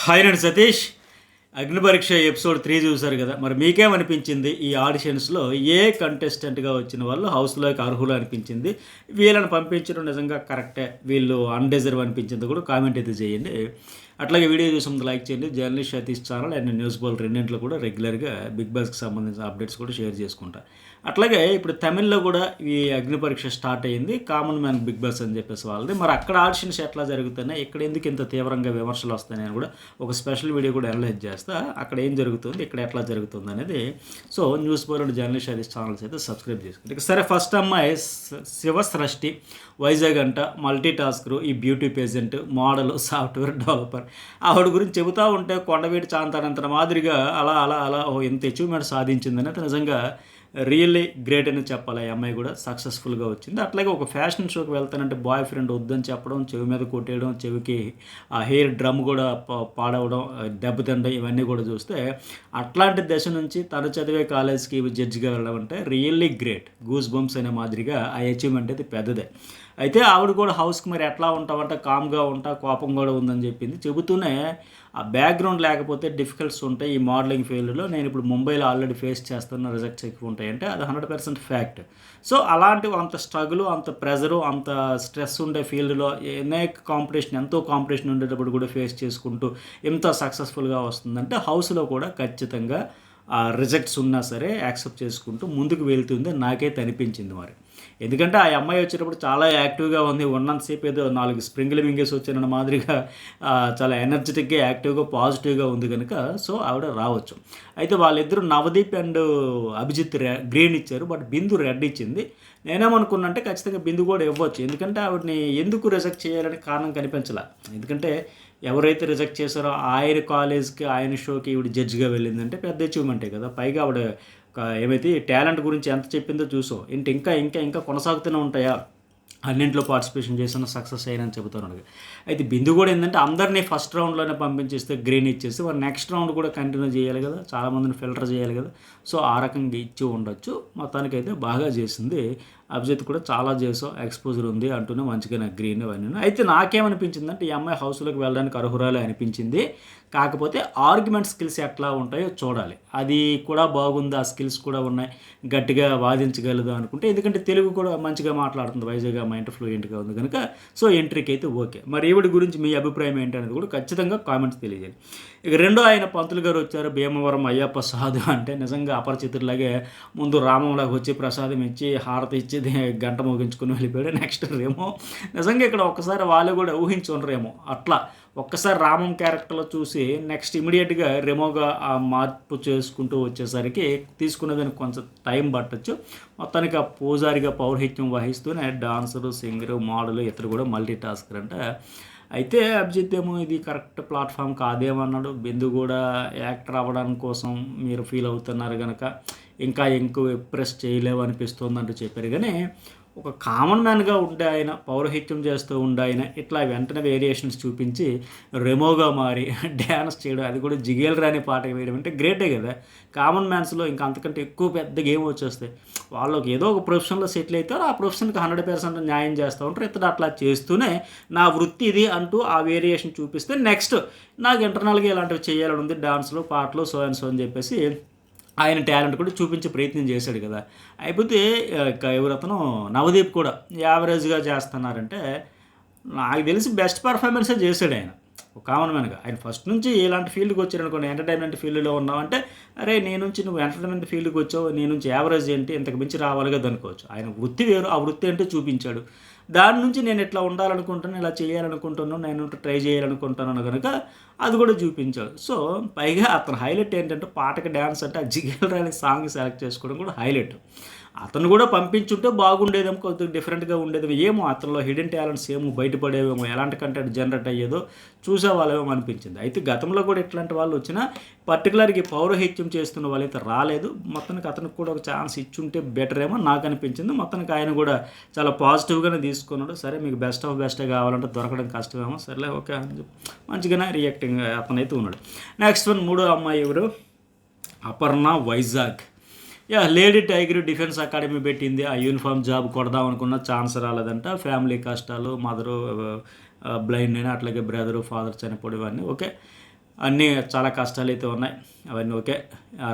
Hi నేను Satish. అగ్నిపరీక్ష episode 3 చూసారు కదా, మరి మీకేమనిపించింది? ఈ ఆడిషన్స్లో ఏ కంటెస్టెంట్గా వచ్చిన వాళ్ళు హౌస్లోకి అర్హులు అనిపించింది? వీళ్ళని పంపించడం నిజంగా కరెక్టే, వీళ్ళు అన్డిజర్వ్ అనిపించింది కూడా కామెంట్ అయితే చేయండి. అట్లాగే వీడియో చూసి ముందు లైక్ చేయండి. Journalist Satish channel and news Bol రెండింటిలో కూడా రెగ్యులర్గా బిగ్ బాస్కి సంబంధించిన అప్డేట్స్ కూడా షేర్ చేసుకుంటా. అట్లాగే ఇప్పుడు తమిళ్లో కూడా ఈ అగ్ని పరీక్ష స్టార్ట్ అయ్యింది, కామన్ మ్యాన్ బిగ్ బాస్ అని చెప్పేసి వాళ్ళది. మరి అక్కడ ఆడిషన్స్ ఎట్లా జరుగుతున్నాయి, ఇక్కడ ఎందుకు ఇంత తీవ్రంగా విమర్శలు వస్తాయని కూడా ఒక స్పెషల్ వీడియో కూడా అనలైజ్ చేస్తా. అక్కడ ఏం జరుగుతుంది, ఇక్కడ ఎట్లా జరుగుతుంది అనేది. So news Bol and journalist Satish channels అయితే సబ్స్క్రైబ్ చేసుకుంటే సరే. ఫస్ట్ అమ్మాయి శివసృష్టి, వైజాగ్ అంట, మల్టీ టాస్కరు, ఈ beauty pageant, model, software developer. ఆవిడ గురించి చెబుతూ ఉంటే కొండవీటి చాంతానంత మాదిరిగా అలా అలా అలా ఇంత అచీవ్మెంట్ సాధించిందని అయితే నిజంగా రియల్లీ గ్రేట్ అని చెప్పాలి. ఆ అమ్మాయి కూడా సక్సెస్ఫుల్గా వచ్చింది. అట్లాగే ఒక ఫ్యాషన్ షోకి వెళ్తానంటే బాయ్ ఫ్రెండ్ వద్దని చెప్పడం, చెవి మీద కొట్టేయడం, చెవికి ఆ హెయిర్ డ్రమ్ కూడా పాడవడం, దెబ్బతిండడం, ఇవన్నీ కూడా చూస్తే అట్లాంటి దశ నుంచి తను చదివే కాలేజ్కి జడ్జిగా వెళ్ళడం అంటే రియల్లీ గ్రేట్. గూస్ బంప్స్ అనే మాదిరిగా ఆ అచీవ్మెంట్ అయితే పెద్దదే. అయితే ఆవిడ కూడా హౌస్కి మరి ఎట్లా ఉంటావంటే కామ్గా ఉంటా, కోపం కూడా ఉందని చెప్పింది. చెబుతూనే ఆ బ్యాక్గ్రౌండ్ లేకపోతే డిఫికల్ట్స్ ఉంటాయి ఈ మోడలింగ్ ఫీల్డ్లో, నేను ఇప్పుడు ముంబైలో ఆల్రెడీ ఫేస్ చేస్తున్న రిజెక్ట్స్ ఎక్కువ ఉంటాయంటే అది 100% ఫ్యాక్ట్. సో అలాంటివి అంత స్ట్రగుల్, అంత ప్రెజరు, అంత స్ట్రెస్ ఉండే ఫీల్డ్లో అనేక కాంపిటీషన్, ఎంతో కాంపిటీషన్ ఉండేటప్పుడు కూడా ఫేస్ చేసుకుంటూ ఎంత సక్సెస్ఫుల్గా వస్తుందంటే హౌస్లో కూడా ఖచ్చితంగా రిజెక్ట్స్ ఉన్నా సరే యాక్సెప్ట్ చేసుకుంటూ ముందుకు వెళ్తుంది నాకైతే అనిపించింది. మరి ఎందుకంటే ఆ అమ్మాయి వచ్చేటప్పుడు చాలా యాక్టివ్గా ఉంది, ఉన్నంతసేపు ఏదో 4 స్ప్రింగులు మింగేసి వచ్చిన మాదిరిగా చాలా ఎనర్జెటిక్గా, యాక్టివ్గా, పాజిటివ్గా ఉంది కనుక సో ఆవిడ రావచ్చు. అయితే వాళ్ళిద్దరూ నవదీప్ అండ్ అభిజిత్ గ్రీన్ ఇచ్చారు, బట్ బిందు రెడ్ ఇచ్చింది. నేనేమనుకున్నా అంటే ఖచ్చితంగా బిందు కూడా ఇవ్వచ్చు, ఎందుకంటే ఆవిడని ఎందుకు రిజెక్ట్ చేయాలని కారణం కనిపించలే. ఎందుకంటే ఎవరైతే రిజెక్ట్ చేశారో ఆయన కాలేజ్కి, ఆయన షోకి ఈవిడ జడ్జిగా వెళ్ళిందంటే పెద్ద అచీవ్మెంటే కదా. పైగా ఆవిడ ఏమైతే టాలెంట్ గురించి ఎంత చెప్పిందో చూసాం. ఏంటి ఇంకా ఇంకా ఇంకా కొనసాగుతూనే ఉంటాయా, అన్నింటిలో పార్టిసిపేషన్ చేసిన సక్సెస్ అయ్యారని చెబుతున్నాడు. అయితే బిందు కూడా ఏంటంటే అందరినీ ఫస్ట్ రౌండ్లోనే పంపించేస్తే గ్రీన్ ఇచ్చేసి మరి నెక్స్ట్ రౌండ్ కూడా కంటిన్యూ చేయాలి కదా, చాలామందిని ఫిల్టర్ చేయాలి కదా. సో ఆ రకంగా ఇచ్చి ఉండొచ్చు. మొత్తానికైతే బాగా చేసింది. అభిజిత్ కూడా చాలా చేసావు, ఎక్స్పోజర్ ఉంది అంటూనే మంచిగా నాకు గ్రీన్ అవన్నీ. అయితే నాకేమనిపించిందంటే ఈ అమ్మాయి హౌస్లోకి వెళ్ళడానికి అర్హురాలే అనిపించింది. కాకపోతే ఆర్గ్యుమెంట్ స్కిల్స్ ఎట్లా ఉంటాయో చూడాలి, అది కూడా బాగుంది, ఆ స్కిల్స్ కూడా ఉన్నాయి, గట్టిగా వాదించగలదు అనుకుంటే. ఎందుకంటే తెలుగు కూడా మంచిగా మాట్లాడుతుంది, వైజాగ్ అమ్మాయి అంటే ఫ్లూయెంట్గా ఉంది కనుక సో ఎంట్రీకి అయితే ఓకే. మరి ఈవిడ గురించి మీ అభిప్రాయం ఏంటనేది కూడా ఖచ్చితంగా కామెంట్స్ తెలియజేయండి. ఇక రెండో ఆయన పంతులు గారు వచ్చారు, భీమవరం అయ్యప్ప సాధు అంటే నిజంగా అపరిచితులాగే ముందు రామంలాగా వచ్చి ప్రసాదం ఇచ్చి హారతి ఇచ్చి గంట మోగించుకుని వెళ్ళిపోయాడు. నెక్స్ట్ రేమో నిజంగా ఇక్కడ ఒక్కసారి వాళ్ళు కూడా ఊహించుండరేమో అట్లా ఒక్కసారి రామం క్యారెక్టర్లో చూసి నెక్స్ట్ ఇమీడియట్గా రెమోగా ఆ మార్పు చేసుకుంటూ వచ్చేసరికి తీసుకునేదానికి కొంచెం టైం పట్టచ్చు. మొత్తానికి ఆ పూజారిగా పౌరహిత్యం వహిస్తూనే డాన్సరు, సింగరు, మోడల్, ఇతరు కూడా మల్టీ టాస్కర్ అంటే. అయితే అభిజిత్ ఏమో ఇది కరెక్ట్ ప్లాట్ఫామ్ కాదేమన్నాడు. బిందు కూడా యాక్టర్ అవ్వడానికి కోసం మీరు ఫీల్ అవుతున్నారు కనుక ఇంకా ఎక్కువ ఇంప్రెస్ చేయలేవు అనిపిస్తుంది అంటూ చెప్పారు. కానీ ఒక కామన్ మ్యాన్గా ఉండే ఆయన, పౌరహిత్యం చేస్తూ ఉండే ఆయన ఇట్లా వెంటనే వేరియేషన్స్ చూపించి రెమోగా మారి డ్యాన్స్ చేయడం, అది కూడా జిగేల్ రాని పాట వేయడం అంటే గ్రేటే కదా. కామన్ మ్యాన్స్లో ఇంకా అంతకంటే ఎక్కువ పెద్ద గేమ్ వచ్చేస్తాయి. వాళ్ళకి ఏదో ఒక ప్రొఫెషన్లో సెటిల్ అవుతారు, ఆ ప్రొఫెషన్కి 100% న్యాయం చేస్తూ ఉంటారు. ఇతడు అట్లా చేస్తూనే నా వృత్తి ఇది అంటూ ఆ వేరియేషన్ చూపిస్తే నెక్స్ట్ నాకు ఇంటర్నల్గా ఇలాంటివి చేయాలని ఉంది, డాన్స్లో, పాటలు, సో అండ్ సో అని చెప్పేసి ఆయన టాలెంట్ కూడా చూపించే ప్రయత్నం చేశాడు కదా. అయిపోతే ఎవరతను నవదీప్ కూడా యావరేజ్గా చేస్తున్నారంటే నాకు తెలిసి బెస్ట్ పర్ఫార్మెన్సే చేశాడు ఆయన ఒక కామన్ మ్యాన్గా. ఆయన ఫస్ట్ నుంచి ఇలాంటి ఫీల్డ్కి వచ్చాడు అనుకోండి, ఎంటర్టైన్మెంట్ ఫీల్డ్లో ఉన్నావంటే అరే నీ నుంచి నువ్వు ఎంటర్టైన్మెంట్ ఫీల్డ్కి వచ్చావు, నీ నుంచి యావరేజ్ ఏంటి, ఇంతకు మించి రావాలి కదా అనుకోవచ్చు. ఆయన వృత్తి వేరు, ఆ వృత్తి ఏంటో చూపించాడు. దాని నుంచి నేను ఇట్లా ఉండాలనుకుంటున్నాను, ఇలా చేయాలనుకుంటున్నాను, నేను ట్రై చేయాలనుకుంటున్నాను కనుక అది కూడా చూపించాడు. సో పైగా అతను హైలైట్ ఏంటంటే పాటకి డ్యాన్స్ అంటే ఆ జిగేల్ రాని సాంగ్ సెలెక్ట్ చేసుకోవడం కూడా హైలైట్. అతను కూడా పంపించుంటే బాగుండేదేమో, కొద్దిగా డిఫరెంట్గా ఉండేది ఏమో, అతనిలో హిడెన్ టాలెంట్స్ ఏమో బయటపడేవేమో, ఎలాంటి కంటెంట్ జనరేట్ అయ్యేదో చూసేవాళ్ళేమో అనిపించింది. అయితే గతంలో కూడా ఇట్లాంటి వాళ్ళు వచ్చినా పర్టికులర్గా పౌరహిత్యం చేస్తున్న వాళ్ళైతే రాలేదు. మొత్తానికి అతనికి కూడా ఒక ఛాన్స్ ఇచ్చుంటే బెటర్ ఏమో నాకు అనిపించింది. మొత్తానికి ఆయన కూడా చాలా పాజిటివ్గానే తీసుకున్నాడు. సరే మీకు బెస్ట్ ఆఫ్ బెస్టే కావాలంటే దొరకడం కష్టమేమో, సరేలే ఓకే అని చెప్పి మంచిగానే రియాక్టింగ్ అతనైతే ఉన్నాడు. నెక్స్ట్ వన్ మూడో అమ్మాయి ఎవరు, Aparna, Vizag. Lady tiger defence academy పెట్టింది, ఆ యూనిఫామ్ జాబ్ కొడదాం అనుకున్న ఛాన్స్ రాలేదంట. ఫ్యామిలీ కష్టాలు, మదరు బ్లైండ్ అయినా, అట్లాగే బ్రదరు, ఫాదర్ చనిపోవడం, ఇవన్నీ ఓకే. అన్నీ చాలా కష్టాలైతే ఉన్నాయి. అవన్నీ ఓకే.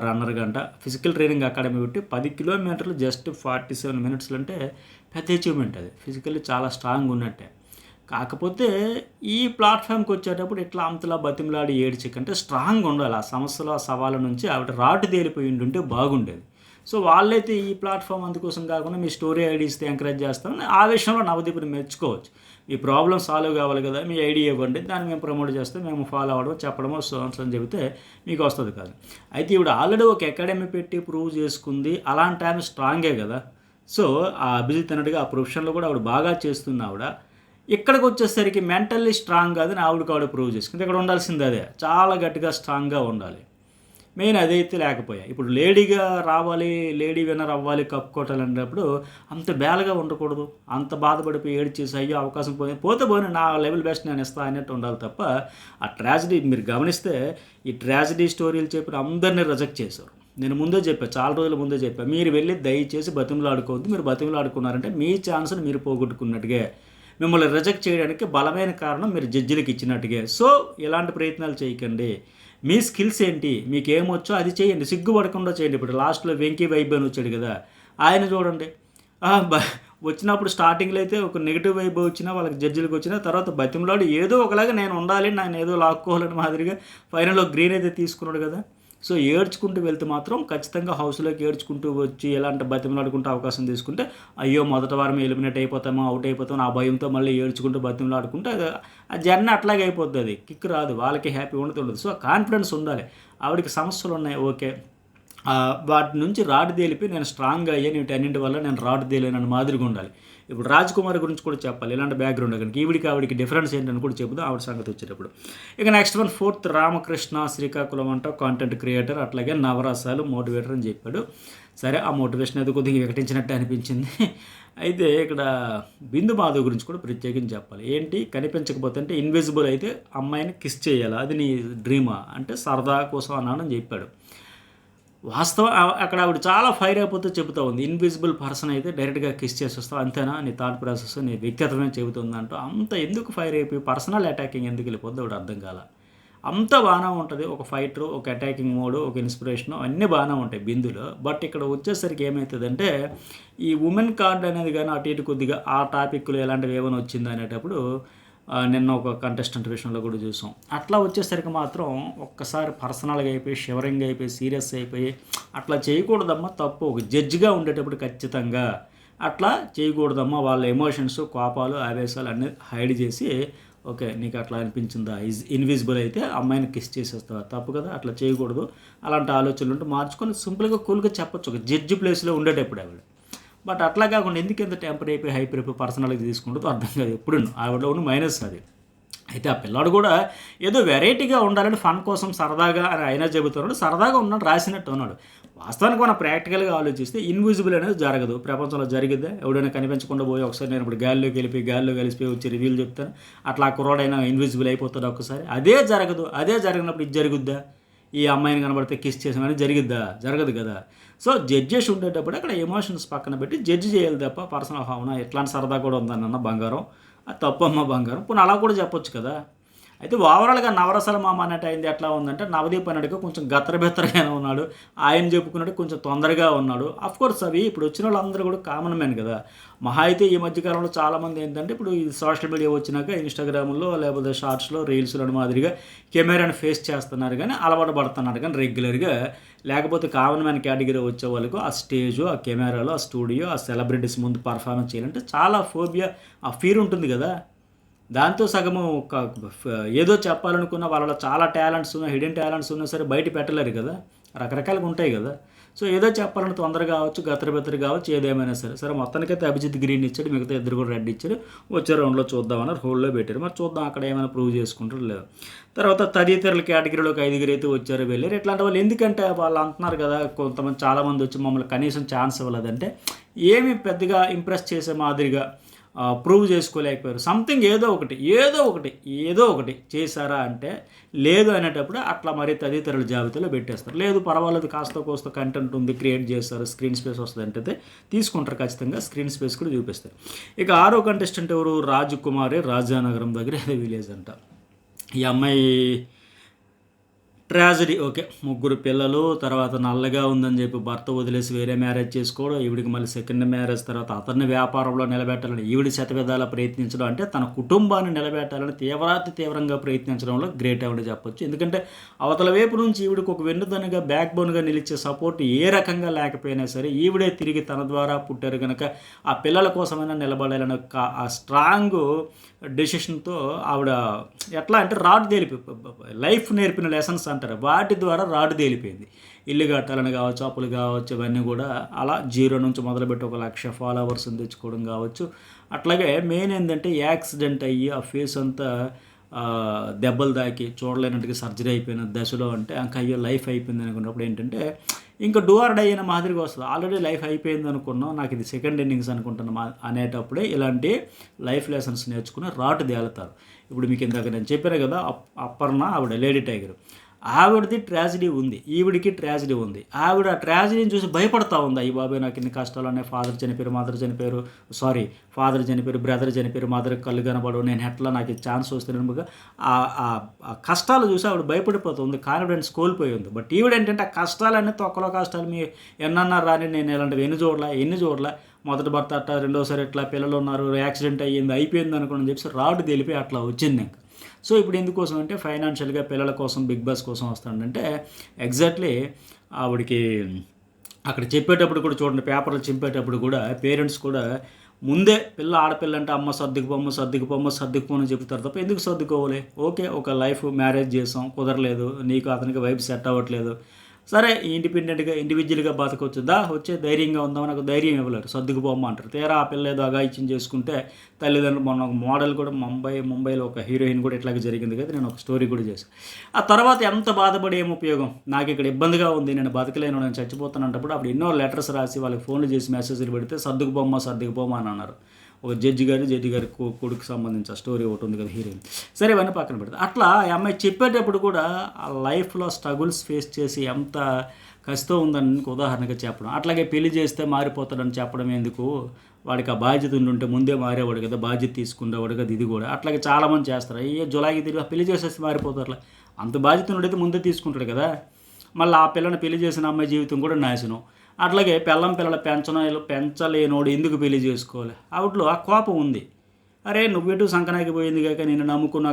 రన్నర్ గంట ఫిజికల్ ట్రైనింగ్ అకాడమీ పెట్టి 10 కిలోమీటర్లు జస్ట్ 47 మినిట్స్‌లో అంటే పెద్ద అచీవ్‌మెంట్ అది. ఫిజికల్లీ చాలా స్ట్రాంగ్ ఉన్నట్టే. కాకపోతే ఈ ప్లాట్‌ఫామ్‌కి వచ్చేటప్పుడు ఇట్లా అంతలా బతిమలాడి ఏడ్చకంటే స్ట్రాంగ్‌గా ఉండాలి. ఆ సమస్యలు, ఆ సవాళ్ళ నుంచి ఆవిడ రాటు తేలిపోయి ఉండుంటే బాగుండేది. సో, వాళ్ళైతే ఈ ప్లాట్‌ఫామ్ అందుకోసం కాకుండా మీ స్టోరీ ఐడీస్‌తో ఎంకరేజ్ చేస్తాం. ఆ విషయంలో నవదీప్‌ని మెచ్చుకోవచ్చు. మీ ప్రాబ్లమ్ సాల్వ్ కావాలి కదా! మీ ఐడీ ఇవ్వండి. దాన్ని మేము ప్రమోట్ చేస్తాం. మేము ఫాలో అవ్వడం, చెప్పడమో సో అండ్ సో అని చెబితే మీకు వస్తది కాదు. అయితే ఈవిడ ఆల్రెడీ ఒక అకాడమీ పెట్టి ప్రూవ్ చేసుకుంది. అలాంటి ఆమె స్ట్రాంగే కదా! సో, ఆ అభిజిత్ అన్నట్టుగా ఆ ప్రొఫెషన్‌లో కూడా ఆవిడ బాగా చేస్తుంది ఆవిడ. ఇక్కడికొచ్చేసరికి మెంటల్లీ స్ట్రాంగ్ కాదని ఆవిడ ప్రూవ్ చేసుకుంది. ఇక్కడ ఉండాల్సింది అదే. చాలా గట్టిగా స్ట్రాంగ్‌గా ఉండాలి. మెయిన్ అదైతే లేకపోయా. ఇప్పుడు లేడీగా రావాలి, లేడీ విన్నర్ అవ్వాలి, కప్ కొట్టాలనేటప్పుడు అంత బేలగా ఉండకూడదు. అంత బాధపడిపోయి ఏడ్చేసి అయ్యో అవకాశం పోతే పోనీ నా లెవెల్ బెస్ట్ నేను ఇస్తా అన్నట్టు ఉండాలి తప్ప, ఆ ట్రాజడీ మీరు గమనిస్తే ఈ ట్రాజడీ స్టోరీలు చెప్పిన అందరిని రిజెక్ట్ చేశారు. నేను ముందే చెప్పా, చాలా రోజుల ముందే చెప్పా. మీరు వెళ్ళి దయచేసి బతిమలాడుకోవద్దు. మీరు బతిమలాడుకున్నారంటే మీ ఛాన్స్‌ని మీరు పోగొట్టుకున్నట్టుగే. మిమ్మల్ని రిజెక్ట్ చేయడానికి బలమైన కారణం మీరు జడ్జిలకి ఇచ్చినట్టుగే. సో, ఇలాంటి ప్రయత్నాలు చేయకండి. మీ స్కిల్స్ ఏంటి? మీకేమొచ్చో అది చేయండి. సిగ్గుపడకుండా చేయండి. ఇప్పుడు లాస్ట్‌లో 'వెంకీ వైబ్' అని వచ్చాడు కదా! ఆయన చూడండి. ఆ! వచ్చినప్పుడు స్టార్టింగ్‌లో అయితే ఒక నెగెటివ్ వైబ్ వచ్చినా వాళ్ళకి జడ్జిలకి వచ్చినా తర్వాత బతిమలాడి ఏదో ఒకలాగా నేను ఉండాలి, నేనేదో లాక్కోవాలని మాదిరిగా ఫైనల్‌లో గ్రీన్ అయితే తీసుకున్నాడు కదా! సో, ఏడ్చుకుంటూ వెళ్తే మాత్రం ఖచ్చితంగా హౌస్‌లోకి ఏడ్చుకుంటూ వచ్చి ఎలాంటి బతిమలాడుకుంటూ అవకాశం తీసుకుంటే, అయ్యో! మొదటి వారమే ఎలిమినేట్ అయిపోతామో, అవుట్ అయిపోతామో ఆ భయంతో మళ్ళీ ఏడ్చుకుంటూ బతిమలాడుకుంటే ఆ జర్నీ అట్లాగే అయిపోద్దది. కిక్ రాదు. వాళ్ళకి హ్యాపీ ఉండదు. సో, కాన్ఫిడెన్స్ ఉండాలి. ఆవిడకి సమస్యలున్నాయి ఓకే. వాటి నుంచి రాటు తేలిపోయి నేను స్ట్రాంగ్‌గా అయ్యాను. వీటన్నింటి వల్ల నేను రాటు తేలానన్న మాదిరిగా ఉండాలి. ఇప్పుడు 'రాజ్ కుమార్' గురించి కూడా చెప్పాలి. ఇలాంటి బ్యాక్‌గ్రౌండ్ కనుక ఆవిడకి డిఫరెన్స్ ఏంటని కూడా చెబుదాం ఆవిడ సంగతి వచ్చేటప్పుడు. ఇక next one fourth Ramakrishna Srikakulam అంట కాంటెంట్ క్రియేటర్ అట్లాగే నవరసాలు మోటివేటర్ అని చెప్పాడు. సరే ఆ మోటివేషన్ ఏదో కొద్దిగా వికటించినట్టు అనిపించింది. అయితే ఇక్కడ బిందు మాధవ్ గురించి కూడా ప్రత్యేకించి చెప్పాలి. ఏంటి కనిపించకపోతే అంటే ఇన్విజిబుల్ అయితే అమ్మాయిని కిస్ చేయాలా? అది నీ డ్రీమా? అంటే సరదా కోసం అన్నానని చెప్పాడు. వాస్తవం అక్కడ ఆవిడ చాలా ఫైర్ అయిపోతూ చెబుతూ ఉంది. ఇన్విజిబుల్ పర్సన్ అయితే డైరెక్ట్‌గా కిస్ చేసేస్తావు అంతేనా? నీ థాట్ ప్రాసెస్, నీ వ్యక్తిత్వమే చెబుతుందంటూ అంత ఎందుకు ఫైర్ అయిపోయి పర్సనల్ అటాకింగ్ ఎందుకు వెళ్ళిపోద్దో ఆవిడ అర్థం కాల. అంతా బాగానే ఉంటుంది. ఒక ఫైటరు, ఒక అటాకింగ్ మోడు, ఒక ఇన్స్పిరేషను అన్నీ బాగానే ఉంటాయి బిందులో. బట్ ఇక్కడ వచ్చేసరికి ఏమైతదంటే ఈ ఉమెన్ కార్డ్ అనేది గాని అటు ఇటు కొద్దిగా ఆ టాపిక్‌లో ఎలాంటివి ఏమైనా వచ్చింది అనేటప్పుడు నిన్న ఒక కంటెస్టెంట్ విషయంలో కూడా చూసాం. అట్లా వచ్చేసరికి మాత్రం ఒక్కసారి పర్సనల్‌గా అయిపోయి, షివరింగ్ అయిపోయి, సీరియస్ అయిపోయి అట్లా చేయకూడదమ్మా తప్పు. ఒక జడ్జిగా ఉండేటప్పుడు ఖచ్చితంగా అట్లా చేయకూడదమ్మా. వాళ్ళ ఎమోషన్స్, కోపాలు, ఆవేశాలు అన్నీ హైడ్ చేసి ఓకే. నీకు అట్లా అనిపించిందా? ఇన్విజిబుల్ అయితే అమ్మాయిని కిస్ చేసేస్తావా? తప్పు కదా! అట్లా చేయకూడదు. అలాంటి ఆలోచనలు ఉంటే మార్చుకొని సింపుల్‌గా, కూల్‌గా చెప్పొచ్చు. ఒక జడ్జి ప్లేస్‌లో ఉండేటప్పుడు ఆవిడ. బట్ అట్లా కాకుండా ఎందుకు ఇంత టెంపర్ అయిపోయి, హైపర్ అయిపోయి పర్సనల్‌గా తీసుకుంటుందో అర్థం కాదు ఎప్పుడూను. ఆవిడలో ఉన్న మైనస్ అది. అయితే ఆ పిల్లాడు కూడా ఏదో వెరైటీగా ఉండాలని ఫన్ కోసం సరదాగా అని అయినా చెబుతున్నాడు. సరదాగా ఉన్నాడు రాసినట్టు ఉన్నాడు. వాస్తవానికి మనం ప్రాక్టికల్‌గా ఆలోచిస్తే ఇన్విజిబుల్ అనేది జరగదు. ప్రపంచంలో జరిగిద్దా? ఎవడైనా కనిపించకుండా పోయి ఒకసారి నేను ఇప్పుడు గాలిలోకి వెళ్ళిపోయి గాలిలో కలిసిపోయి వచ్చి రివ్యూలు చెప్తాను. అట్లా ఆ కుర్రాడైనా ఇన్విజిబుల్ అయిపోతాడు ఒక్కసారి. అదే జరగదు. అదే జరిగినప్పుడు ఇది జరుగుద్దా? ఈ అమ్మాయిని కనబడితే కిస్ చేసామని జరిగిద్దా? జరగదు కదా! సో, జడ్జెస్ ఉండేటప్పుడు అక్కడ ఎమోషన్స్ పక్కన పెట్టి జడ్జ్ చేయాలి తప్ప పర్సనల్ అవునా ఇట్లాంటి సరదా కూడా ఉందన్న బంగారం. అది తప్పమ్మ బంగారం. పోనీ అలా కూడా చెప్పొచ్చు కదా! అయితే ఓవరాల్‌గా నవరసాల మామ అన్నట్టు అయింది ఎట్లా ఉందంటే నవదీప్ అన్నట్టుగా కొంచెం గత్తరబెత్తరగానే ఉన్నాడు. ఆయన చెప్పుకున్నట్టు కొంచెం తొందరగా ఉన్నాడు. అఫ్‌కోర్స్ అవి ఇప్పుడు వచ్చిన వాళ్ళందరూ కూడా కామన్ మ్యాన్ కదా! మహా అయితే ఈ మధ్య కాలంలో చాలామంది ఏంటంటే ఇప్పుడు ఈ సోషల్ మీడియా వచ్చినాక ఇన్‌స్టాగ్రామ్‌లో లేకపోతే షార్ట్స్‌లో, రీల్స్‌లో మాదిరిగా కెమెరాని ఫేస్ చేస్తున్నారు కానీ అలవాటు పడుతున్నారు కానీ రెగ్యులర్‌గా లేకపోతే కామన్ మ్యాన్ కేటగిరీ వచ్చే వాళ్ళకు ఆ స్టేజు, ఆ కెమెరాలో, ఆ స్టూడియో, ఆ సెలబ్రిటీస్ ముందు పర్ఫార్మెన్స్ చేయాలంటే చాలా ఫోబియా, ఆ ఫీర్ ఉంటుంది కదా! దాంతో సగము ఏదో చెప్పాలనుకున్న వాళ్ళలో చాలా టాలెంట్స్ ఉన్న హిడెన్ టాలెంట్స్ ఉన్నా సరే బయట పెట్టలేరు కదా! రకరకాలుగా ఉంటాయి కదా! సో, ఏదో చెప్పాలని తొందర కావచ్చు, గత్తరబెత్తర కావచ్చు ఏదేమైనా సరే. సరే మొత్తానికైతే అభిజిత్ గ్రీన్ ఇచ్చాడు. మిగతా ఇద్దరు కూడా రెడ్ ఇచ్చారు. వచ్చే రౌండ్‌లో చూద్దామన్నారు. హోల్డ్‌లో పెట్టారు. మరి చూద్దాం అక్కడ ఏమైనా ప్రూవ్ చేసుకుంటారో లేదో. తర్వాత తదితరుల కేటగిరీలోకి 5 అయితే వచ్చారు వెళ్ళారు. ఇట్లాంటి వాళ్ళు ఎందుకంటే వాళ్ళు అంటున్నారు కదా! కొంతమంది చాలామంది వచ్చి మమ్మల్ని కనీసం ఛాన్స్ ఇవ్వలేదంటే ఏమి పెద్దగా ఇంప్రెస్ చేసే మాదిరిగా ప్రూవ్ చేసుకోలేకపోయారు. సంథింగ్ ఏదో ఒకటి చేశారా అంటే లేదు అనేటప్పుడు అట్లా మరి తదితరుల జాబితాలో పెట్టేస్తారు. లేదు పర్వాలేదు కాస్తో కోస్తో కంటెంట్ ఉంది క్రియేట్ చేస్తారు స్క్రీన్ స్పేస్ వస్తుంది అంటే తీసుకుంటారు ఖచ్చితంగా స్క్రీన్ స్పేస్ కూడా చూపిస్తారు. ఇక 6వ కంటెస్టెంట్ ఎవరు రాజకుమారి రాజానగరం దగ్గర ఏదో విలేజ్ అంట. ఈ అమ్మాయి ట్రాజడీ ఓకే. ముగ్గురు పిల్లలు, తర్వాత నల్లగా ఉందని చెప్పి భర్త వదిలేసి వేరే మ్యారేజ్ చేసుకోవడం, ఈవిడికి మళ్ళీ సెకండ్ మ్యారేజ్ తర్వాత అతన్ని వ్యాపారంలో నిలబెట్టాలని ఈవిడ శతవిధాలా ప్రయత్నించడం, అంటే తన కుటుంబాన్ని నిలబెట్టాలని తీవ్రాతి తీవ్రంగా ప్రయత్నించడంలో గ్రేట్ ఆవిడ చెప్పొచ్చు. ఎందుకంటే అవతల వైపు నుంచి ఈవిడికి ఒక వెన్నుదన్నుగా బ్యాక్ బోన్గా నిలిచే సపోర్ట్ ఏ రకంగా లేకపోయినా సరే ఈవిడే తిరిగి తన ద్వారా పుట్టారు కనుక ఆ పిల్లల కోసమైనా నిలబడాలని ఆ స్ట్రాంగ్ డెసిషన్తో ఆవిడ ఎట్లా అంటే రాడ్ తేలిపి లైఫ్ నేర్పిన లెసన్స్ అంటారు, వాటి ద్వారా రాడ్ తేలిపోయింది. ఇల్లు కట్టాలని కావచ్చు, అప్పులు కావచ్చు, ఇవన్నీ కూడా అలా జీరో నుంచి మొదలుపెట్టి 1,00,000 ఫాలోవర్స్ని తెచ్చుకోవడం కావచ్చు. అట్లాగే మెయిన్ ఏంటంటే యాక్సిడెంట్ అయ్యి ఆ ఫేస్ అంతా దెబ్బలు తాకి చూడలేనట్టుగా సర్జరీ అయిపోయిన దశలో అంటే ఇంకా అయ్యో లైఫ్ అయిపోయింది అనుకున్నప్పుడు ఏంటంటే ఇంకా డూ ఆర్ డై అయిన మాదిరిగా వస్తుంది. ఆల్రెడీ లైఫ్ అయిపోయింది అనుకున్నాం, నాకు ఇది సెకండ్ ఇన్నింగ్స్ అనుకుంటున్నా అనేటప్పుడే ఇలాంటి లైఫ్ లెసన్స్ నేర్చుకుని రాటు తేలుతారు. ఇప్పుడు మీకు ఇందాక నేను చెప్పాను కదా, అపర్ణ ఆవిడ లేడీ టైగర్, ఆవిడది ట్రాజిడీ ఉంది, ఈవిడికి ట్రాజిడీ ఉంది. ఆవిడ ఆ ట్రాజిడీని చూసి భయపడతా ఉంది, ఈ బాబాయ్ నాకు ఇన్ని కష్టాలు ఉన్నాయి, ఫాదర్ చనిపోయారు, ఫాదర్ చనిపోయారు, బ్రదర్ చనిపోయారు, మదర్ కళ్ళు కనబడవు, నేను ఎట్లా నాకు ఛాన్స్ వస్తుంది ఆ కష్టాలు చూసి ఆవిడ భయపడిపోతుంది, కాన్ఫిడెన్స్ కోల్పోయి ఉంది. బట్ ఈవిడేంటంటే ఆ కష్టాలన్నీ తొక్కలో కష్టాలు మీ ఎన్నన్నారు రాని, నేను ఇలాంటివి ఎన్ని చూడలే మొదటి భర్త అట్లా, రెండోసారి ఇట్లా పిల్లలు ఉన్నారు, యాక్సిడెంట్ అయ్యింది, అయిపోయింది అనుకుని చెప్పి రాడు తెలిపి అట్లా వచ్చింది ఇంకా. సో ఇప్పుడు ఎందుకోసం అంటే ఫైనాన్షియల్గా పిల్లల కోసం బిగ్ బాస్ కోసం వస్తాడంటే ఎగ్జాక్ట్లీ ఆవిడకి అక్కడ చెప్పేటప్పుడు కూడా చూడండి, పేపర్లు చింపేటప్పుడు కూడా పేరెంట్స్ కూడా ముందే ఆడపిల్ల అంటే అమ్మ సర్దుకుపోమని చెప్తారు తప్ప ఎందుకు సర్దుకోవాలి. ఓకే, ఒక లైఫ్ మ్యారేజ్ చేసాం, కుదరలేదు, నీకు అతనికి వైఫ్ సెట్ అవ్వట్లేదు, సరే ఇండిపెండెంట్గా ఇండివిజువల్గా బతకొచ్చు, వచ్చే ధైర్యంగా ఉందాం, నాకు ధైర్యం ఇవ్వలేరు, సర్దుకుపోమ్మ అంటారు. తీరా ఆ పిల్ల ఏదో అగాయిత్యం చేసుకుంటే తల్లిదండ్రులు, మొన్న ఒక మోడల్ కూడా ముంబైలో ఒక హీరోయిన్ కూడా ఇట్లాగే జరిగింది కదా, నేను ఒక స్టోరీ కూడా చేశాను. ఆ తర్వాత ఎంత బాధపడి ఏం ఉపయోగం, నాకు ఇక్కడ ఇబ్బందిగా ఉంది, నేను బతకలేను, నేను చచ్చిపోతానంటప్పుడు అప్పుడు ఎన్నో లెటర్స్ రాసి వాళ్ళకి ఫోన్లు చేసి మెసేజ్లు పెడితే సర్దుకుపోమ్మ అని అన్నారు. ఒక జడ్జి గారి కొడుకు సంబంధించిన స్టోరీ ఒకటి ఉంది కదా, హీరోయిన్. సరే ఇవన్నీ పక్కన పెడతారు. అట్లా ఆ అమ్మాయి చెప్పేటప్పుడు కూడా ఆ లైఫ్లో స్ట్రగుల్స్ ఫేస్ చేసి ఎంత కష్టం ఉందని ఉదాహరణగా చెప్పడం, అట్లాగే పెళ్లి చేస్తే మారిపోతాడని చెప్పడం ఎందుకు, వాడికి ఆ బాధ్యత ఉంటే ముందే మారేవాడు కదా, బాధ్యత తీసుకునేవాడు కదా, ఇది కూడా అట్లాగే చాలామంది చేస్తారు. అయ్యే జులాగి తిరిగి పెళ్లి చేసేసి మారిపోతారు, అంత బాధ్యత ఉన్నట్టయితే ముందే తీసుకుంటాడు కదా. మళ్ళీ ఆ పిల్లని పెళ్లి చేసిన అమ్మాయి జీవితం కూడా నాశనం. అట్లాగే పిల్లలు పెంచలేనోడు ఎందుకు పెళ్లి చేసుకోవాలి, ఆవిడలో ఆ కోపం ఉంది. అరే నువ్వెటు సంకనాకి పోయింది కాక నేను నమ్ముకున్న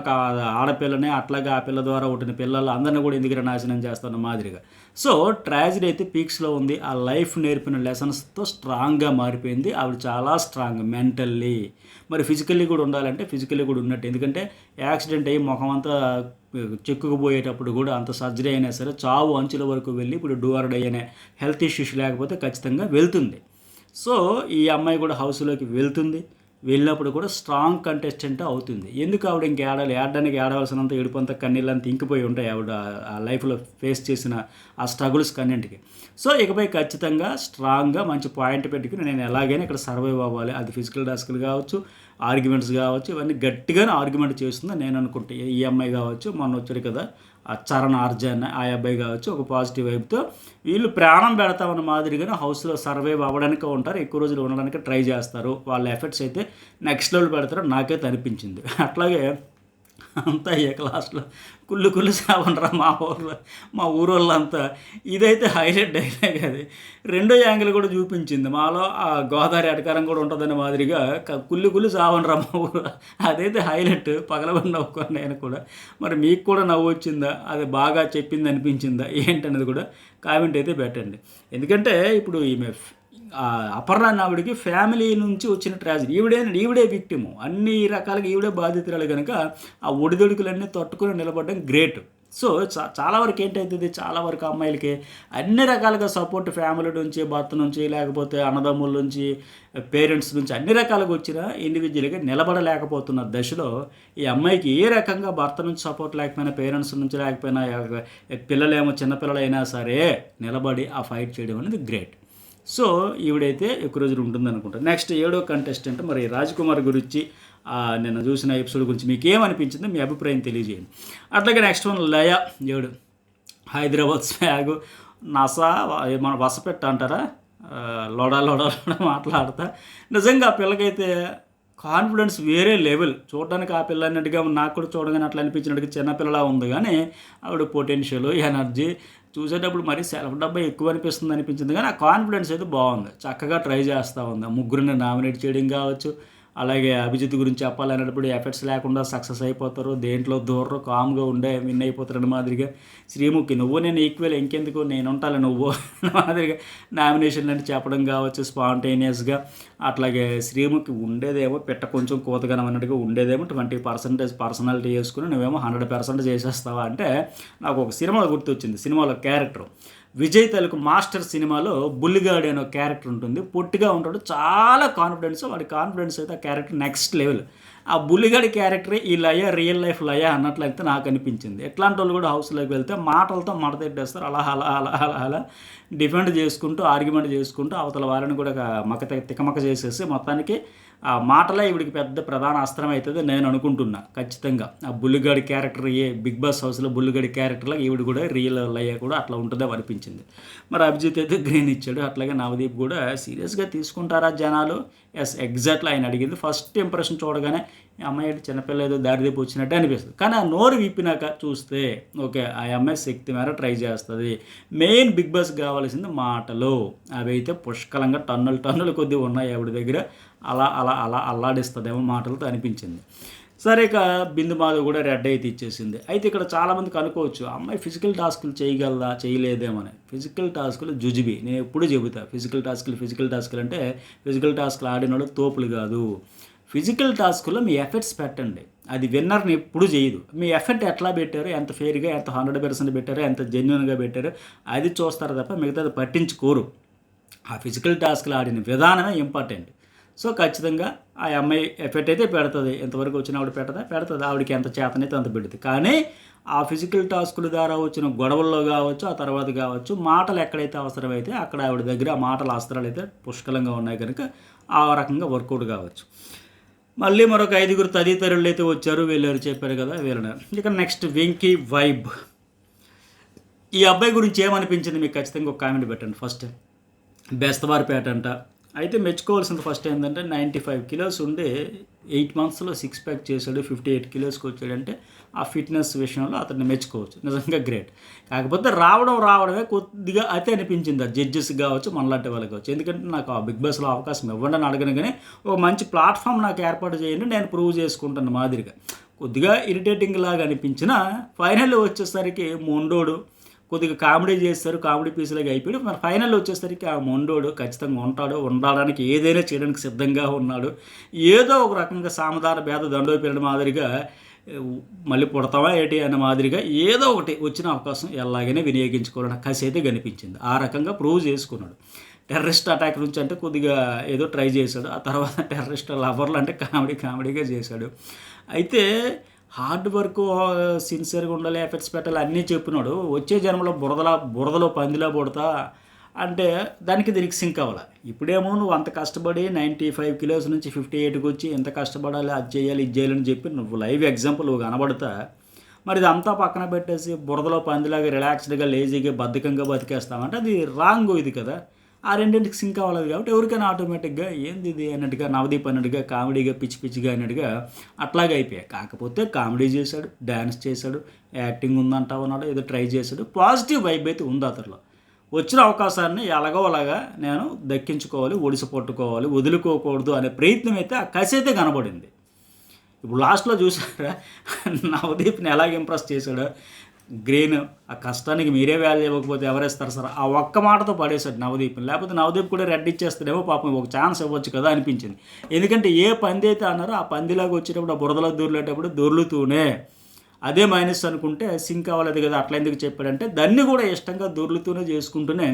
ఆడపిల్లనే, అట్లాగే ఆ పిల్ల ద్వారా పుట్టిన పిల్లలు అందరినీ కూడా ఎందుకు నాశనం చేస్తున్న మాదిరిగా. సో ట్రాజడీ అయితే పీక్స్లో ఉంది. ఆ లైఫ్ నేర్పిన లెసన్స్తో స్ట్రాంగ్గా మారిపోయింది ఆవిడ, చాలా స్ట్రాంగ్ మెంటల్లీ. మరి ఫిజికల్లీ కూడా ఉండాలంటే ఫిజికల్లీ కూడా ఉన్నట్టు, ఎందుకంటే యాక్సిడెంట్ అయ్యి ముఖం అంతా చెక్కుకుపోయేటప్పుడు కూడా అంత సర్జరీ అయినా సరే చావు అంచుల వరకు వెళ్ళి ఇప్పుడు డూ ఆర్ డై అనే హెల్త్ ఇష్యూస్ లేకపోతే ఖచ్చితంగా వెళ్తుంది. సో ఈ అమ్మాయి కూడా హౌస్లోకి వెళ్తుంది, వెళ్ళినప్పుడు కూడా స్ట్రాంగ్ కంటెస్టెంట్ అవుతుంది. ఎందుకు ఆవిడ ఇంక ఏడడానికి ఏడవలసినంత ఏడుపంత కన్నీళ్ళంత ఇంకిపోయి ఉంటాయి ఆవిడ ఆ లైఫ్లో ఫేస్ చేసిన ఆ స్ట్రగుల్స్ కన్నింటికి. సో ఇకపై ఖచ్చితంగా స్ట్రాంగ్గా మంచి పాయింట్ పెట్టుకుని నేను ఎలాగైనా ఇక్కడ సర్వైవ్ అవ్వాలి, అది ఫిజికల్ టాస్క్లు కావచ్చు, ఆర్గ్యుమెంట్స్ కావచ్చు, ఇవన్నీ గట్టిగానే ఆర్గ్యుమెంట్ చేస్తుందని నేను అనుకుంటే. ఈ అమ్మాయి కావచ్చు, మొన్న వచ్చాడు కదా ఆ చరణ్ ఆర్జన్, ఆ అబ్బాయి కావచ్చు, ఒక పాజిటివ్ వైపుతో వీళ్ళు ప్రాణం పెడతామన్న మాదిరిగానే హౌస్లో సర్వైవ్ అవ్వడానికి ఉంటారు, ఎక్కువ రోజులు ఉండడానికి ట్రై చేస్తారు. వాళ్ళ ఎఫర్ట్స్ అయితే నెక్స్ట్ లెవెల్ పెడతారో నాకైతే అనిపించింది. అట్లాగే అంతా అయ్యాక లాస్ట్లో కుళ్ళు సావనరా మా ఊరోళ్ళంతా, ఇదైతే హైలైట్ డైలాగ్. అది రెండో యాంగిల్ కూడా చూపించింది, మాలో ఆ గోదావరి అటకారం కూడా ఉంటుందనే మాదిరిగా కుళ్ళు సావనరా మా ఊరు, అదైతే హైలైట్. పగలబడి నవ్వుకోండి నేను కూడా. మరి మీకు కూడా నవ్వు వచ్చిందా, అది బాగా చెప్పింది అనిపించిందా ఏంటనేది కూడా కామెంట్ అయితే పెట్టండి. ఎందుకంటే ఇప్పుడు ఈమె అపర్ణ ఆవిడికి ఫ్యామిలీ నుంచి వచ్చిన ట్రాజడీ, ఈవిడే విక్టిము, అన్ని రకాలుగా ఈవిడే బాధితురాలు కనుక ఆ ఒడిదొడుకులన్నీ తట్టుకుని నిలబడడం గ్రేట్. సో చాలా వరకు ఏంటవుతుంది, చాలా వరకు అమ్మాయిలకి అన్ని రకాలుగా సపోర్ట్ ఫ్యామిలీ నుంచి, భర్త నుంచి, లేకపోతే అన్నదమ్ముల నుంచి, పేరెంట్స్ నుంచి అన్ని రకాలుగా వచ్చిన ఇండివిజువల్గా నిలబడలేకపోతున్న దశలో ఈ అమ్మాయికి ఏ రకంగా భర్త నుంచి సపోర్ట్ లేకపోయినా, పేరెంట్స్ నుంచి లేకపోయినా, పిల్లలేమో చిన్నపిల్లలైనా సరే నిలబడి ఆ ఫైట్ చేయడం అనేది గ్రేట్. సో ఈవిడైతే ఎక్కువ రోజులు ఉంటుంది అనుకుంటా. నెక్స్ట్ 7వ కంటెస్టెంట్ మరి రాజ్కుమార్ గురించి నేను చూసిన ఎపిసోడ్ గురించి మీకు ఏమనిపించిందో మీ అభిప్రాయం తెలియజేయండి. అట్లాగే నెక్స్ట్ వన్ లయ 7, హైదరాబాద్ స్వాగ్, నసా మన వసపెట్ట అంటారా, లోడా మాట్లాడతా. నిజంగా ఆ పిల్లకైతే కాన్ఫిడెన్స్ వేరే లెవెల్. చూడడానికి ఆ పిల్ల అన్నట్టుగా నాకు కూడా చూడగానే అట్లా అనిపించినట్టుగా చిన్నపిల్లలా ఉంది కానీ ఆవిడ పొటెన్షియల్, ఎనర్జీ చూసేటప్పుడు మరీ సెల్ఫ్ డబ్బా ఎక్కువ అనిపించింది కానీ ఆ కాన్ఫిడెన్స్ అయితే బాగుంది. చక్కగా ట్రై చేస్తూ ఉంది. ముగ్గురిని నామినేట్ చేయడం కావచ్చు, అలాగే అభిజిత్ గురించి చెప్పాలనేటప్పుడు ఎఫర్ట్స్ లేకుండా సక్సెస్ అయిపోతారు, దేంట్లో దూరరు, కామ్గా ఉండే విన్ అయిపోతారని మాదిరిగా. శ్రీముఖి నువ్వు నేను ఈక్వల్, ఇంకెందుకు నేను ఉంటాను నువ్వు మాదిరిగా నామినేషన్లు అంటే చెప్పడం కావచ్చు స్పాంటేనియస్గా. అట్లాగే శ్రీముఖి ఉండేదేమో పిట్ట కొంచెం కూతగనం అన్నట్టుగా ఉండేదేమో 20% పర్సనాలిటీ వేసుకుని నువ్వేమో 100% చేసేస్తావా అంటే నాకు ఒక సినిమా గుర్తొచ్చింది. సినిమాలో క్యారెక్టర్ విజయ్ తలకు మాస్టర్ సినిమాలో బుల్లిగాడి అనే క్యారెక్టర్ ఉంటుంది. పొట్టిగా ఉంటాడు, చాలా కాన్ఫిడెన్స్. వాడి కాన్ఫిడెన్స్ అయితే ఆ క్యారెక్టర్ నెక్స్ట్ లెవెల్. ఆ బుల్లిగాడి క్యారెక్టరే ఈ లయ రియల్ లైఫ్ లయ అన్నట్లయితే నాకు అనిపించింది. ఎట్లాంటి వాళ్ళు కూడా హౌస్లోకి వెళ్తే మాటలతో మడతెట్టేస్తారు. అలా అలా అలా అలా అలా డిఫెండ్ చేసుకుంటూ ఆర్గ్యుమెంట్ చేసుకుంటూ అవతల వారిని కూడా తికమక చేసేసి మొత్తానికి ఆ మాటలే ఈవిడికి పెద్ద ప్రధాన అస్త్రం అవుతుంది నేను అనుకుంటున్నా. ఖచ్చితంగా ఆ బుల్లిగాడి క్యారెక్టర్ బిగ్ బాస్ హౌస్లో బుల్లిగాడి క్యారెక్టర్లో ఈవిడ కూడా రియల్ లయ్య కూడా అట్లా ఉంటుందో అనిపించింది. మరి అభిజిత్ అయితే గ్రీన్ ఇచ్చాడు. అట్లాగే నవదీప్ కూడా సీరియస్గా తీసుకుంటారా జనాలు? ఎస్, ఎగ్జాక్ట్లీ ఆయన అడిగింది. ఫస్ట్ ఇంప్రెషన్ చూడగానే ఈ అమ్మాయి చిన్నపిల్ల ఏదో దారిదీపు వచ్చినట్టే అనిపిస్తుంది. కానీ ఆ నోరు విప్పినాక చూస్తే ఓకే, ఆ అమ్మాయి శక్తి మేర ట్రై చేస్తుంది. మెయిన్ బిగ్ బాస్ కావాల్సింది మాటలు. అవి అయితే పుష్కలంగా టన్నులు కొద్దీ ఉన్నాయి ఆవిడ దగ్గర. అలా అలా అలా అల్లాడిస్తుందేమో మాటలతో అనిపించింది. సరే, ఇక బిందు మాధవ్ కూడా రెడ్ అయితే ఇచ్చేసింది. అయితే ఇక్కడ చాలామందికి అనుకోవచ్చు అమ్మాయి ఫిజికల్ టాస్కులు చేయగలదా చేయలేదేమని. ఫిజికల్ టాస్కులు జుజిబి. నేను ఎప్పుడు చెబుతా ఫిజికల్ టాస్కులు అంటే ఫిజికల్ టాస్కులు ఆడినోళ్ళు తోపులు కాదు. ఫిజికల్ టాస్కుల్లో మీ ఎఫర్ట్స్ పెట్టండి. అది విన్నర్ని ఎప్పుడు చేయదు. మీ ఎఫర్ట్ ఎట్లా పెట్టారో, ఎంత ఫెయిర్గా, ఎంత 100% పెట్టారో, ఎంత జెన్యున్గా పెట్టారో అది చూస్తారు తప్ప మిగతాది పట్టించుకోరు. ఆ ఫిజికల్ టాస్క్లు ఆడిన విధానమే ఇంపార్టెంట్. సో ఖచ్చితంగా ఆ అమ్మాయి ఎఫెక్ట్ అయితే పెడుతుంది. ఎంతవరకు వచ్చిన ఆవిడ పెడుతుంది. ఆవిడకి ఎంత చేతనైతే అంత పెడుతుంది. కానీ ఆ ఫిజికల్ టాస్కుల ద్వారా వచ్చిన గొడవల్లో కావచ్చు, ఆ తర్వాత కావచ్చు, మాటలు ఎక్కడైతే అవసరమైతే అక్కడ ఆవిడ దగ్గర ఆ మాటల అస్త్రాలు అయితే పుష్కలంగా ఉన్నాయి కనుక ఆ రకంగా వర్కౌట్ కావచ్చు. మళ్ళీ మరొక 5 తదితరులు అయితే వచ్చారు, వెళ్ళారు, చెప్పారు కదా వీళ్ళని. ఇక నెక్స్ట్ వెంకీ వైబ్. ఈ అబ్బాయి గురించి ఏమనిపించింది మీకు ఖచ్చితంగా ఒక కామెంట్ పెట్టండి. ఫస్ట్ బెస్తవారిపేట అంట. అయితే మెచ్చుకోవాల్సింది ఫస్ట్ ఏంటంటే 95 కిలోస్ ఉండి 8 మంత్స్లో 6 ప్యాక్ చేశాడు, 58 కిలోస్కి వచ్చాడంటే ఆ ఫిట్నెస్ విషయంలో అతన్ని మెచ్చుకోవచ్చు. నిజంగా గ్రేట్. కాకపోతే రావడమే కొద్దిగా అయితే అనిపించింది. ఆ జడ్జెస్ కావచ్చు, మనలాంటి వాళ్ళకి కావచ్చు. ఎందుకంటే నాకు ఆ బిగ్ బాస్లో అవకాశం ఇవ్వండి అని అడగను, కానీ ఒక మంచి ప్లాట్ఫామ్ నాకు ఏర్పాటు చేయండి, నేను ప్రూవ్ చేసుకుంటాను మాదిరిగా. కొద్దిగా ఇరిటేటింగ్ లాగా అనిపించిన ఫైనల్లో వచ్చేసరికి మొండోడు కొద్దిగా కామెడీ చేస్తారు, కామెడీ పీసులాగా అయిపోయాడు. మరి ఫైనల్ వచ్చేసరికి ఆ మొండోడు ఖచ్చితంగా ఉండడానికి ఏదైనా చేయడానికి సిద్ధంగా ఉన్నాడు. ఏదో ఒక రకంగా సామధాన భేద దండోపీరణ మాదిరిగా మళ్ళీ పుడతావా ఏంటి అన్న మాదిరిగా ఏదో ఒకటి వచ్చిన అవకాశం ఎలాగైనా వినియోగించుకోవడానికి కసి అయితే కనిపించింది. ఆ రకంగా ప్రూవ్ చేసుకున్నాడు. టెర్రరిస్ట్ అటాక్ నుంచి అంటే కొద్దిగా ఏదో ట్రై చేశాడు. ఆ తర్వాత టెర్రరిస్ట్ లవర్లు అంటే కామెడీగా చేశాడు. అయితే హార్డ్ వర్క్, సిన్సియర్గా ఉండాలి, ఎఫర్ట్స్ పెట్టాలి అన్నీ చెప్పినాడు. వచ్చే జన్మలో బురదలో పందిలా పుడతా అంటే దీనికి సింక్ అవ్వాలి. ఇప్పుడేమో నువ్వు అంత కష్టపడి 95 కిలోస్ నుంచి 58కి వచ్చి ఎంత కష్టపడాలి, అది చేయాలి, ఇది చేయాలని చెప్పి నువ్వు లైవ్ ఎగ్జాంపుల్ కనబడతా, మరి ఇదంతా పక్కన పెట్టేసి బురదలో పందిలాగా రిలాక్స్డ్గా లేజీగా బద్ధకంగా బతికేస్తామంటే అది రాంగ్ ఇది కదా. ఆ రెండింటికి సింక్ అవ్వలేదు కాబట్టి ఎవరికైనా ఆటోమేటిక్గా ఏంది ఇది అన్నట్టుగా, నవదీప్ అన్నట్టుగా కామెడీగా పిచ్చిగా అన్నట్టుగా అట్లాగే అయిపోయాయి. కాకపోతే కామెడీ చేశాడు, డ్యాన్స్ చేశాడు, యాక్టింగ్ ఉందంటా ఉన్నాడు, ఏదో ట్రై చేశాడు. పాజిటివ్ వైబ్ అయితే ఉంది అతనిలో. వచ్చిన అవకాశాన్ని ఎలాగోలాగా నేను దక్కించుకోవాలి, ఒడిసి పట్టుకోవాలి, వదులుకోకూడదు అనే ప్రయత్నం అయితే ఆ కసి అయితే కనబడింది. ఇప్పుడు లాస్ట్లో చూసారా నవదీప్ని ఎలాగ ఇంప్రెస్ చేశాడో. గ్రీన్, ఆ కష్టానికి మీరే వాల్యూ ఇవ్వకపోతే ఎవరేస్తారు సార్? ఆ ఒక్క మాటతో పడేశాడు నవదీప్ని. లేకపోతే నవదీప్ కూడా రెడ్ ఇచ్చేస్తాడేమో, పాపం ఒక ఛాన్స్ ఇవ్వచ్చు కదా అనిపించింది. ఎందుకంటే ఏ పంది అయితే అన్నారో ఆ పందిలాగా వచ్చేటప్పుడు ఆ బురదలో దూరలేటప్పుడు దొర్లుతూనే అదే మైనస్ అనుకుంటే సింక్ అవ్వలేదు కదా. అట్లా ఎందుకు చెప్పాడంటే దాన్ని కూడా ఇష్టంగా దొర్లుతూనే చేసుకుంటూనే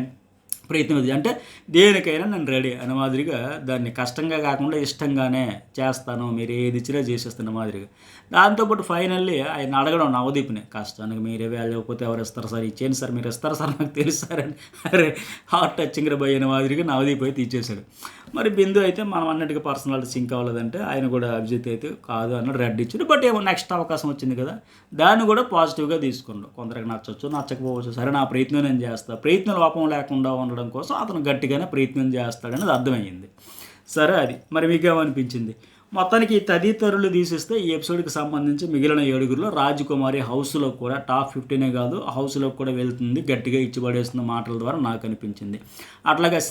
ప్రయత్నం అది. అంటే దేనికైనా నేను రెడీ అనే మాదిరిగా దాన్ని కష్టంగా కాకుండా ఇష్టంగానే చేస్తాను, మీరు ఏది ఇచ్చినా చేసేస్తున్న మాదిరిగా. దాంతోపాటు ఫైనల్లీ ఆయన అడగడం నవదీప్ని, కష్టానికి మీరే వాల్యూ ఇవ్వకపోతే ఎవరు ఇస్తారు సార్, ఇచ్చేయండి సార్, మీరు ఇస్తారు సార్ నాకు తెలుసు సార్ అని. అరే హార్ట్ టచింగ్ పోయి అనే మాదిరిగా నవదీప్ అయితే ఇచ్చేశాడు. మరి బిందు అయితే మనం అన్నట్టుగా పర్సనాలిటీ సింక్ అవ్వలేదంటే ఆయన కూడా అభిజిత్ అయితే కాదు అన్నట్టు రెడ్ ఇచ్చాడు. బట్ ఏమో నెక్స్ట్ అవకాశం వచ్చింది కదా, దాన్ని కూడా పాజిటివ్గా తీసుకున్నాడు. కొందరికి నచ్చవచ్చు, నచ్చకపోవచ్చు, సరే నా ప్రయత్నం నేను చేస్తాను, ప్రయత్న లోపం లేకుండా ఉండడం కోసం అతను గట్టిగానే ప్రయత్నం చేస్తాడనేది అర్థమయ్యింది. సరే, అది మరి మీకేమనిపించింది? మొత్తానికి ఈ తదితరులు తీసేస్తే ఈ ఎపిసోడ్కి సంబంధించి మిగిలిన 7గురిలో రాజకుమారి హౌస్లో కూడా టాప్ 15 కాదు, హౌస్లో కూడా వెళ్తుంది, గట్టిగా ఇచ్చిపడేస్తున్న మాటల ద్వారా నాకు అనిపించింది. అట్లాగే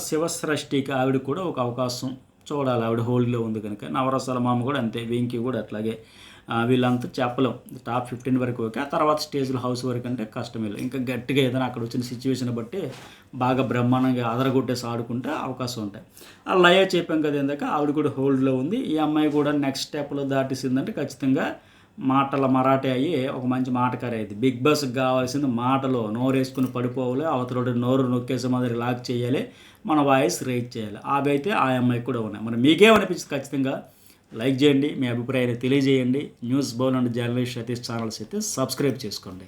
శివసృష్టికి ఆవిడ కూడా ఒక అవకాశం చూడాలి, ఆవిడ హోల్డ్లో ఉంది కనుక. నవరసాల మామ కూడా అంతే, వెంకీ కూడా అట్లాగే. వీళ్ళంతా చెప్పలేం, టాప్ 15 వరకు ఓకే, ఆ తర్వాత స్టేజ్లో హౌస్ వరకు అంటే కష్టమే. ఇంకా గట్టిగా ఏదైనా అక్కడ వచ్చిన సిచ్యువేషన్ బట్టి బాగా బ్రహ్మాండంగా అదరగొట్టేసి ఆడుకుంటే అవకాశం ఉంటాయి. అలా చెప్పాం కదా ఇందాక, ఆవిడ కూడా హోల్డ్లో ఉంది. ఈ అమ్మాయి కూడా నెక్స్ట్ స్టెప్లో దాటిసిందంటే ఖచ్చితంగా మాటల మరాఠీ అయ్యి ఒక మంచి మాటకారి అయింది. బిగ్ బాస్కి కావాల్సింది మాటలు, నోరు వేసుకుని పడిపోవాలి, అవతల నోరు నొక్కేసే మాదిరి లాక్ చేయాలి, మన వాయిస్ రేజ్ చేయాలి. అవి అయితే ఆ అమ్మాయికి కూడా ఉన్నాయి. మరి మీకేమనిపించింది? ఖచ్చితంగా లైక్ చేయండి, మీ అభిప్రాయాన్ని తెలియజేయండి. News bowl and journalist Satish channels అయితే సబ్స్క్రైబ్ చేసుకోండి.